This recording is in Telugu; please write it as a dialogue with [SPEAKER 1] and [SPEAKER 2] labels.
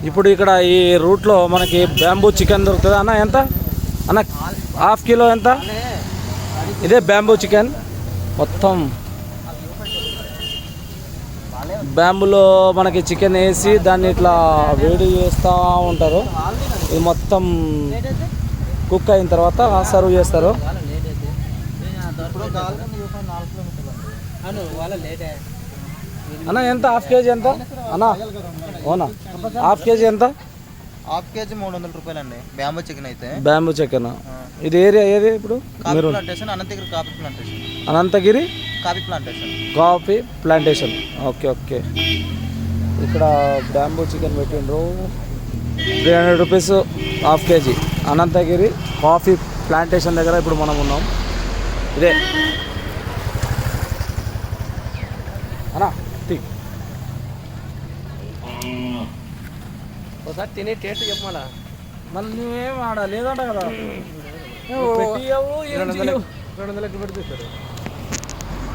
[SPEAKER 1] ఇప్పుడు ఇక్కడ ఈ రూట్లో మనకి బ్యాంబూ చికెన్ దొరుకుతుంది అన్న. ఎంత అన్న? హాఫ్ కిలో ఎంత? ఇదే బ్యాంబూ చికెన్. మొత్తం బ్యాంబూలో మనకి చికెన్ వేసి దాన్ని ఇట్లా వేడి చేస్తూ ఉంటారు. ఇది మొత్తం కుక్ అయిన తర్వాత సర్వ్ చేస్తారు. అన్న ఎంత? హాఫ్ కేజీ ఎంత అన్న? అవునా, హాఫ్ కేజీ ఎంత?
[SPEAKER 2] హాఫ్ కేజీ 300 రూపాయలు అండి బ్యాంబూ చికెన్ అయితే.
[SPEAKER 1] Bamboo chicken. ఇది ఏరియా ఏది ఇప్పుడు?
[SPEAKER 2] మీరు Ananthagiri coffee plantation.
[SPEAKER 1] Ananthagiri
[SPEAKER 2] coffee plantation.
[SPEAKER 1] Coffee plantation. Okay okay. ఇక్కడ బ్యాంబూ చికెన్ పెట్టిండ్రు 300 rupees half KG. Ananthagiri coffee plantation దగ్గర ఇప్పుడు మనం ఉన్నాం. ఇదే అన్నా టీ
[SPEAKER 3] ఒకసారి తినే టేస్ట్ చెప్పమలా.
[SPEAKER 1] మళ్ళీ నువ్వేం ఆడ లేదంట కదా.
[SPEAKER 3] 200 పెడితే